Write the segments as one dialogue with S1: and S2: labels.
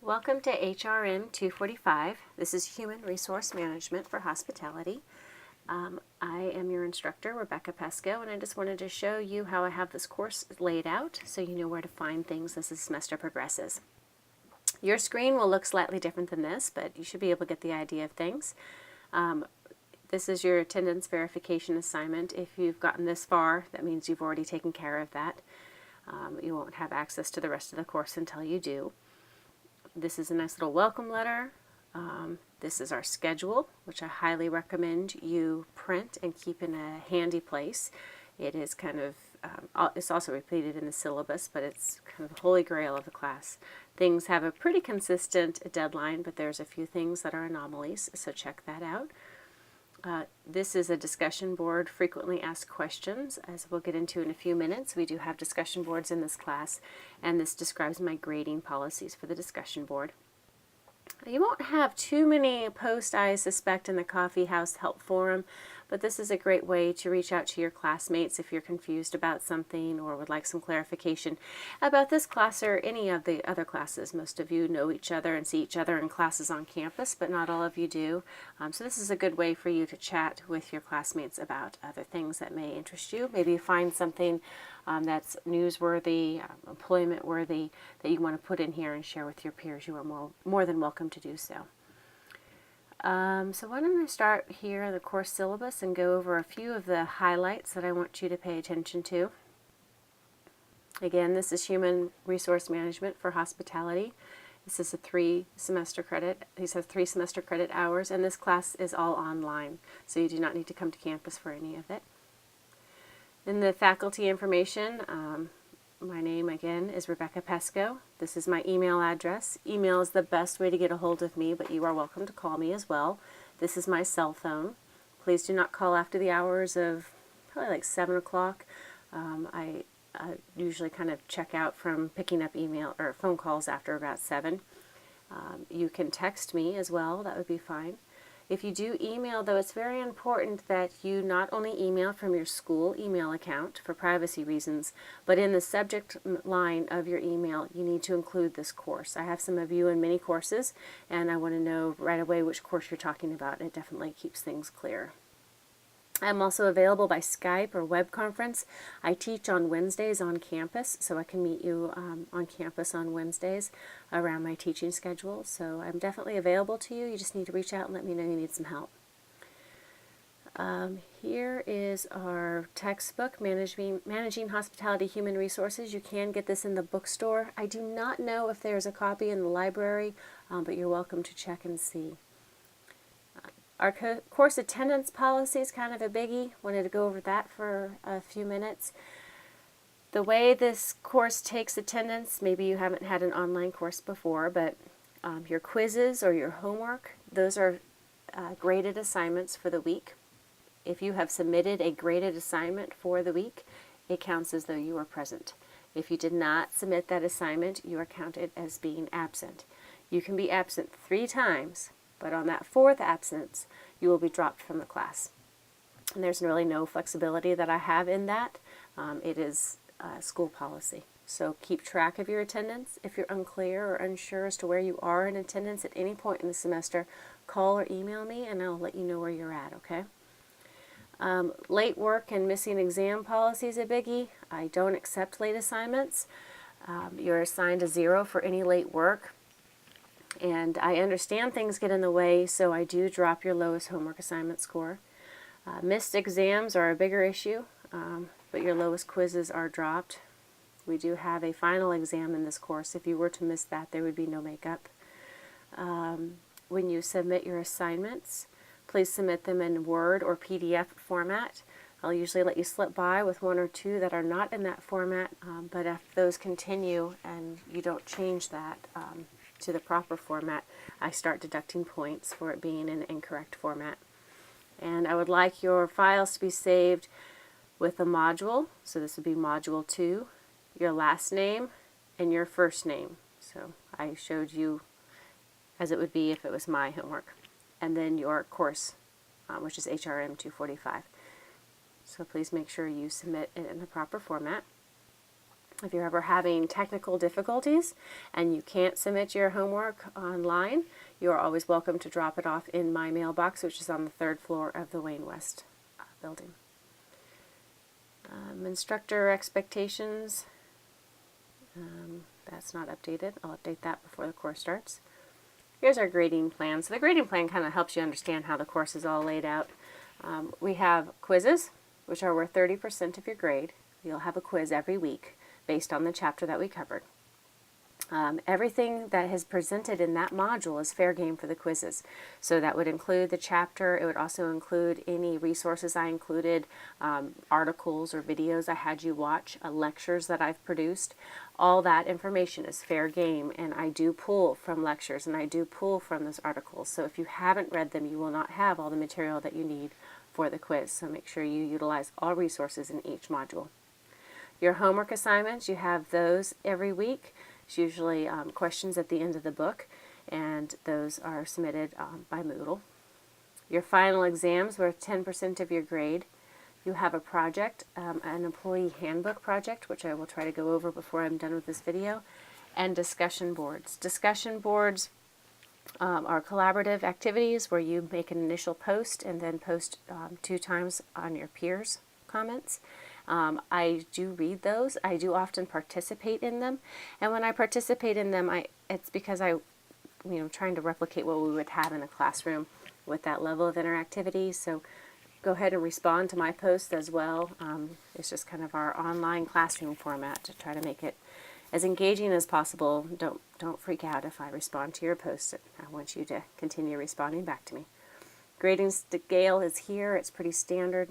S1: Welcome to HRM 245. This is Human Resource Management for Hospitality. I am your instructor, Rebecca Pesko, and I just wanted to show you how I have this course laid out so you know where to find things as the semester progresses. Your screen will look slightly different than this, but you should be able to get the idea of things. This is your attendance verification assignment. If you've gotten this far, that means you've already taken care of that. You won't have access to the rest of the course until you do. This is a nice little welcome letter. This is our schedule, which I highly recommend you print and keep in a handy place. It is kind of, it's also repeated in the syllabus, but it's kind of the holy grail of the class. Things have a pretty consistent deadline, but there's a few things that are anomalies, so check that out. This is a discussion board, frequently asked questions, as we'll get into in a few minutes. We do have discussion boards in this class, and this describes my grading policies for the discussion board. You won't have too many posts, I suspect, in the Coffee House Help Forum, but this is a great way to reach out to your classmates if you're confused about something or would like some clarification about this class or any of the other classes. Most of you know each other and see each other in classes on campus, but not all of you do. So this is a good way for you to chat with your classmates about other things that may interest you. Maybe find something that's newsworthy, employment-worthy that you want to put in here and share with your peers. You are more than welcome to do so. So why don't I start here in the course syllabus and go over a few of the highlights that I want you to pay attention to. Again, this is Human Resource Management for Hospitality. This is a 3-semester credit. These have 3 semester credit hours, and this class is all online, so you do not need to come to campus for any of it. In the faculty information, my name again is Rebecca Pesko. This is my email address. Email is the best way to get a hold of me, but you are welcome to call me as well. This is my cell phone. Please do not call after the hours of probably like 7 o'clock. I usually kind of check out from picking up email or phone calls after about 7. You can text me as well. That would be fine. If you do email, though, it's very important that you not only email from your school email account for privacy reasons, but in the subject line of your email, you need to include this course. I have some of you in many courses, and I want to know right away which course you're talking about. It definitely keeps things clear. I'm also available by Skype or web conference. I teach on Wednesdays on campus, so I can meet you on campus on Wednesdays around my teaching schedule. So I'm definitely available to you. You just need to reach out and let me know you need some help. Here is our textbook, Managing Hospitality Human Resources. You can get this in the bookstore. I do not know if there's a copy in the library, but you're welcome to check and see. Our course attendance policy is kind of a biggie. Wanted to go over that for a few minutes. The way this course takes attendance, maybe you haven't had an online course before, but your quizzes or your homework, those are graded assignments for the week. If you have submitted a graded assignment for the week, it counts as though you were present. If you did not submit that assignment, you are counted as being absent. You can be absent 3 times. But on that 4th absence, you will be dropped from the class. And there's really no flexibility that I have in that. It is school policy. So keep track of your attendance. If you're unclear or unsure as to where you are in attendance at any point in the semester, call or email me and I'll let you know where you're at, okay? Late work and missing exam policy is a biggie. I don't accept late assignments. You're assigned a 0 for any late work. And I understand things get in the way, so I do drop your lowest homework assignment score. Missed exams are a bigger issue, but your lowest quizzes are dropped. We do have a final exam in this course. If you were to miss that, there would be no makeup. When you submit your assignments, please submit them in Word or PDF format. I'll usually let you slip by with 1 or 2 that are not in that format, but if those continue and you don't change that, to the proper format, I start deducting points for it being in an incorrect format. And I would like your files to be saved with a module, so this would be module 2, your last name, and your first name. So I showed you as it would be if it was my homework. And then your course, which is HRM 245. So please make sure you submit it in the proper format. If you're ever having technical difficulties and you can't submit your homework online, you are always welcome to drop it off in my mailbox, which is on the 3rd floor of the Wayne West building. Instructor expectations, that's not updated. I'll update that before the course starts. Here's our grading plan. So the grading plan kind of helps you understand how the course is all laid out. We have quizzes, which are worth 30% of your grade. You'll have a quiz every week based on the chapter that we covered. Everything that is presented in that module is fair game for the quizzes. So that would include the chapter. It would also include any resources I included, articles or videos I had you watch, lectures that I've produced. All that information is fair game, and I do pull from lectures and I do pull from those articles. So if you haven't read them, you will not have all the material that you need for the quiz. So make sure you utilize all resources in each module. Your homework assignments, you have those every week. It's usually questions at the end of the book, and those are submitted by Moodle. Your final exams worth 10% of your grade. You have a project, an employee handbook project, which I will try to go over before I'm done with this video, and discussion boards. Discussion boards are collaborative activities where you make an initial post and then post 2 times on your peers' comments. I do read those. I do often participate in them, and when I participate in them, it's because trying to replicate what we would have in a classroom with that level of interactivity. So go ahead and respond to my posts as well. It's just kind of our online classroom format to try to make it as engaging as possible. Don't freak out if I respond to your posts. I want you to continue responding back to me. Grading scale is here. It's pretty standard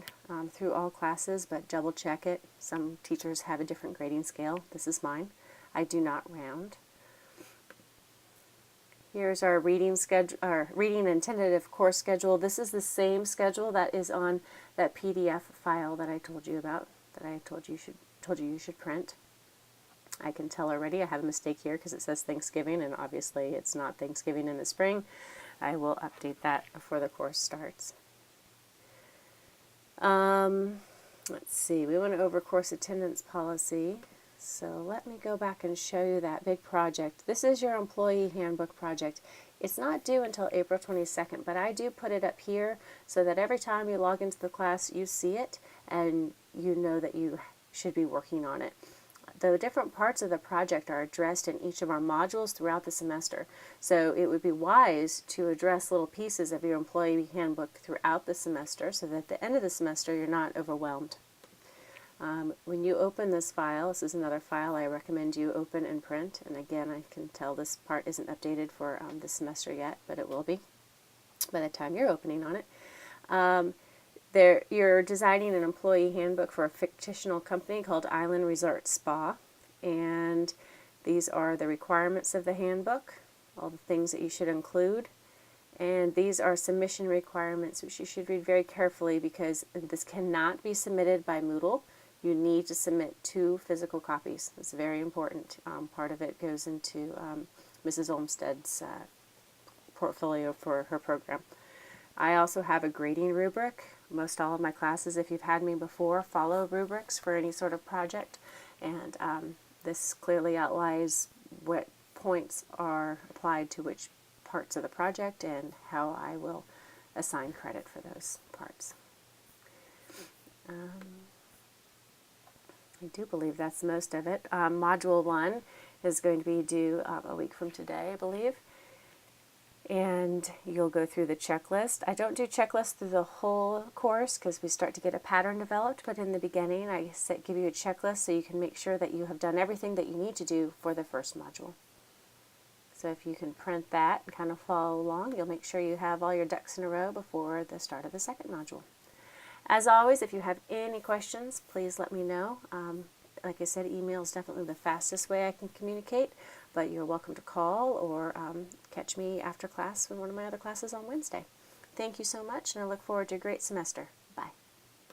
S1: through all classes, but double check it. Some teachers have a different grading scale. This is mine. I do not round. Here's our reading schedule, our reading and tentative course schedule. This is the same schedule that is on that PDF file that I told you about, that I told you you should print. I can tell already I have a mistake here because it says Thanksgiving, and obviously it's not Thanksgiving in the spring. I will update that before the course starts. Let's see, we went over course attendance policy. So let me go back and show you that big project. This is your employee handbook project. It's not due until April 22nd, but I do put it up here so that every time you log into the class, you see it and you know that you should be working on it. The different parts of the project are addressed in each of our modules throughout the semester. So it would be wise to address little pieces of your employee handbook throughout the semester so that at the end of the semester you're not overwhelmed. When you open this file, this is another file I recommend you open and print. And again, I can tell this part isn't updated for this semester yet, but it will be by the time you're opening on it. You're designing an employee handbook for a fictional company called Island Resort Spa, and these are the requirements of the handbook, all the things that you should include, and these are submission requirements which you should read very carefully because this cannot be submitted by Moodle. You need to submit 2 physical copies. It's very important. Part of it goes into Mrs. Olmstead's portfolio for her program. I also have a grading rubric. Most all of my classes, if you've had me before, follow rubrics for any sort of project, and this clearly outlines what points are applied to which parts of the project and how I will assign credit for those parts. I do believe that's most of it. Module 1 is going to be due a week from today, I believe. And you'll go through the checklist. I don't do checklists through the whole course because we start to get a pattern developed, but in the beginning I give you a checklist so you can make sure that you have done everything that you need to do for the first module. So if you can print that and kind of follow along, you'll make sure you have all your ducks in a row before the start of the second module. As always, if you have any questions, please let me know. Like I said, email is definitely the fastest way I can communicate, but you're welcome to call or catch me after class in one of my other classes on Wednesday. Thank you so much, and I look forward to a great semester.